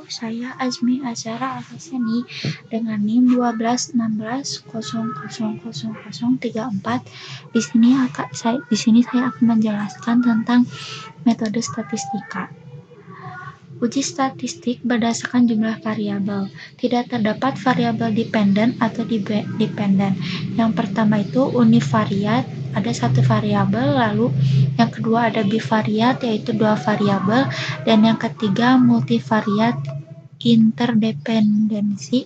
Saya Azmi Azhara Al-Hassani dengan NIM 1216000034. Di sini saya akan menjelaskan tentang metode statistika. Uji statistik berdasarkan jumlah variabel. Tidak terdapat variabel dependen atau dependen. Yang pertama itu univariat, ada satu variabel, lalu yang kedua ada bivariat, yaitu dua variabel, dan yang ketiga multivariat, interdependensi,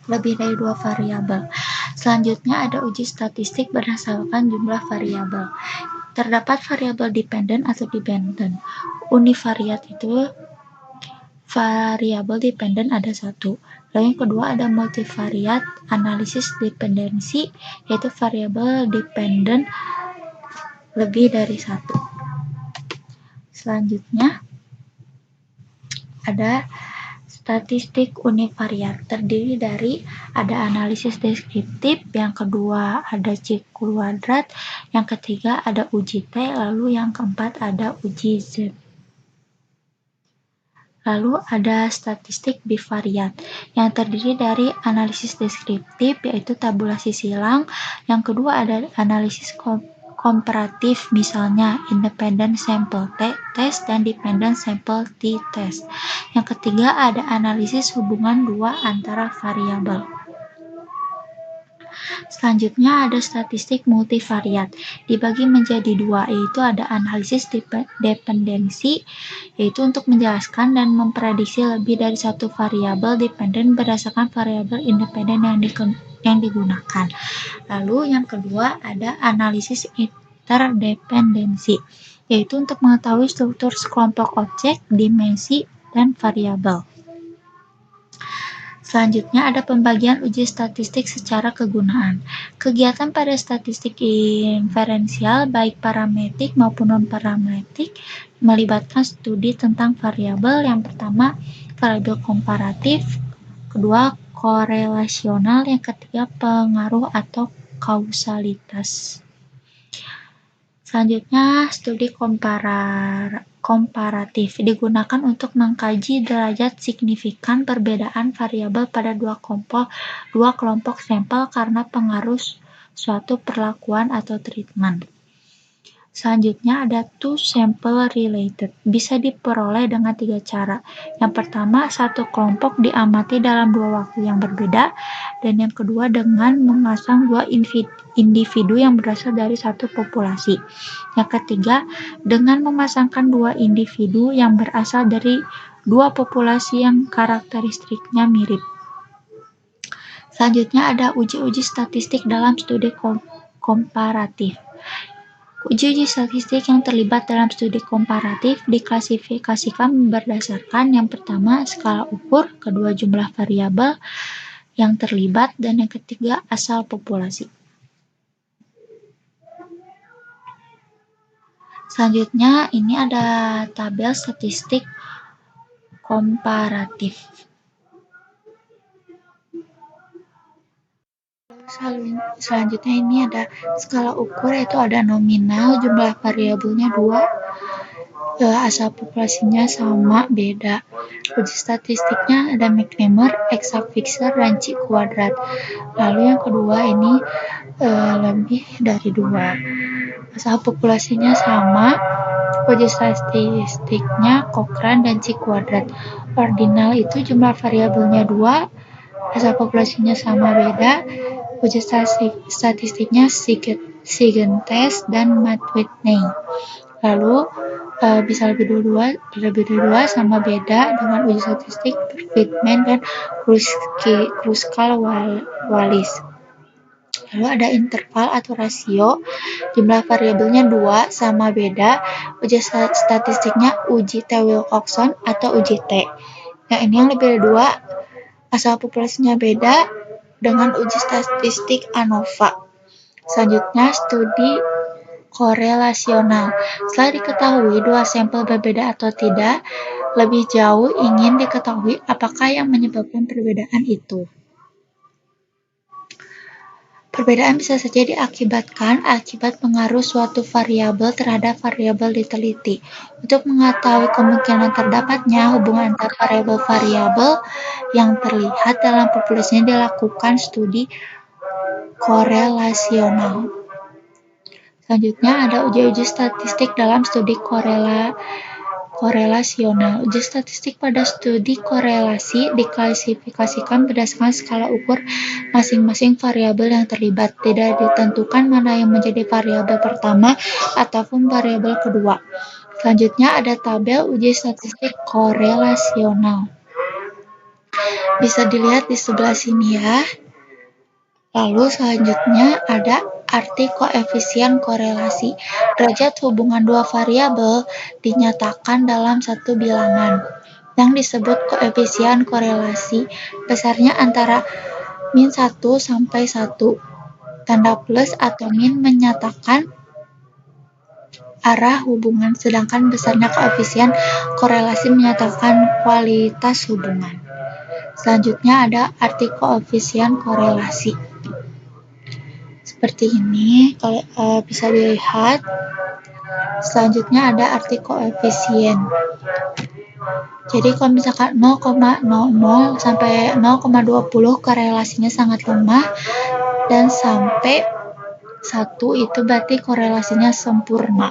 lebih dari dua variabel. Selanjutnya ada uji statistik berdasarkan jumlah variabel. Terdapat variabel dependen atau dependen. Univariat itu variabel dependen ada satu. Lalu yang kedua ada multivariat analisis dependensi, yaitu variabel dependen lebih dari satu. Selanjutnya ada statistik univariat, terdiri dari ada analisis deskriptif, yang kedua ada C kuadrat, yang ketiga ada uji T, lalu yang keempat ada uji Z. Lalu ada statistik bivariat yang terdiri dari analisis deskriptif, yaitu tabulasi silang. Yang kedua ada analisis komparatif, misalnya independent sample t-test dan dependent sample t-test. Yang ketiga ada analisis hubungan dua antara variabel. Selanjutnya ada statistik multivariat, dibagi menjadi dua, yaitu ada analisis dependensi, yaitu untuk menjelaskan dan memprediksi lebih dari satu variabel dependen berdasarkan variabel independen yang digunakan. Lalu yang kedua ada analisis interdependensi, yaitu untuk mengetahui struktur sekelompok objek, dimensi, dan variabel. Selanjutnya ada pembagian uji statistik secara kegunaan. Kegiatan pada statistik inferensial baik parametrik maupun non-parametrik melibatkan studi tentang variabel. Yang pertama variabel komparatif, kedua korelasional, yang ketiga pengaruh atau kausalitas. Selanjutnya studi komparatif digunakan untuk mengkaji derajat signifikan perbedaan variabel pada dua kelompok sampel karena pengaruh suatu perlakuan atau treatment. Selanjutnya ada two sample related, bisa diperoleh dengan 3 cara. Yang pertama, satu kelompok diamati dalam 2 waktu yang berbeda, dan yang kedua dengan memasang 2 individu yang berasal dari satu populasi. Yang ketiga, dengan memasangkan 2 individu yang berasal dari 2 populasi yang karakteristiknya mirip. Selanjutnya ada uji statistik dalam studi komparatif. Uji statistik yang terlibat dalam studi komparatif diklasifikasikan berdasarkan yang pertama skala ukur, kedua jumlah variabel yang terlibat, dan yang ketiga asal populasi. Selanjutnya ini ada tabel statistik komparatif. Selanjutnya ini ada skala ukur, yaitu ada nominal, jumlah variabelnya 2, asal populasinya sama beda. Uji statistiknya ada McNemer, exact fixer, dan C kuadrat. Lalu yang kedua ini lebih dari 2, asal populasinya sama. Uji statistiknya Cochrane dan C kuadrat. Ordinal itu jumlah variabelnya 2, asal populasinya sama beda. Uji statistiknya Sigentest dan Matt-Whitney. Lalu bisa lebih dari dua sama beda dengan uji statistik Friedman dan Kruskal-Wallis. Lalu ada interval atau rasio, jumlah variabelnya 2 sama beda. Uji statistiknya uji T-Wilcoxon atau uji T. Yang ini yang lebih dari 2, asal populasinya beda dengan uji statistik ANOVA. Selanjutnya studi korelasional. Setelah diketahui 2 sampel berbeda atau tidak, lebih jauh ingin diketahui apakah yang menyebabkan perbedaan itu. Perbedaan bisa saja diakibatkan akibat pengaruh suatu variabel terhadap variabel diteliti. Untuk mengetahui kemungkinan terdapatnya hubungan antar variabel-variabel yang terlihat dalam populasinya dilakukan studi korelasional. Selanjutnya ada uji-uji statistik dalam studi korelasional. Uji statistik pada studi korelasi diklasifikasikan berdasarkan skala ukur masing-masing variabel yang terlibat. Tidak ditentukan mana yang menjadi variabel pertama ataupun variabel kedua. Selanjutnya ada tabel uji statistik korelasional. Bisa dilihat di sebelah sini ya. Lalu selanjutnya ada arti koefisien korelasi. Derajat hubungan dua variabel dinyatakan dalam satu bilangan yang disebut koefisien korelasi. Besarnya antara min 1 sampai 1. Tanda plus atau min menyatakan arah hubungan, sedangkan besarnya koefisien korelasi menyatakan kualitas hubungan. Selanjutnya ada arti koefisien korelasi. Seperti ini, bisa dilihat. Selanjutnya ada arti koefisien. Jadi kalau misalkan 0,00 sampai 0,20 korelasinya sangat lemah, dan sampai 1 itu berarti korelasinya sempurna.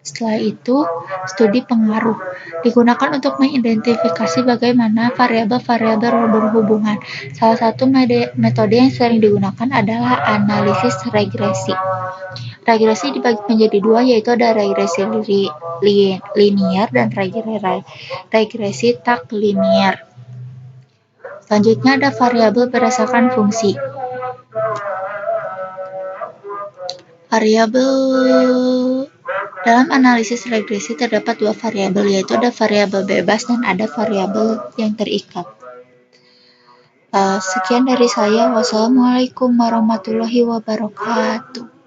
Setelah itu, studi pengaruh digunakan untuk mengidentifikasi bagaimana variabel-variabel berhubungan. Salah satu metode yang sering digunakan adalah analisis regresi. Regresi dibagi menjadi dua, yaitu ada regresi linier dan regresi tak linier. Selanjutnya ada variabel berdasarkan fungsi. Dalam analisis regresi terdapat dua variabel, yaitu ada variabel bebas dan ada variabel yang terikat. Sekian dari saya. Wassalamualaikum warahmatullahi wabarakatuh.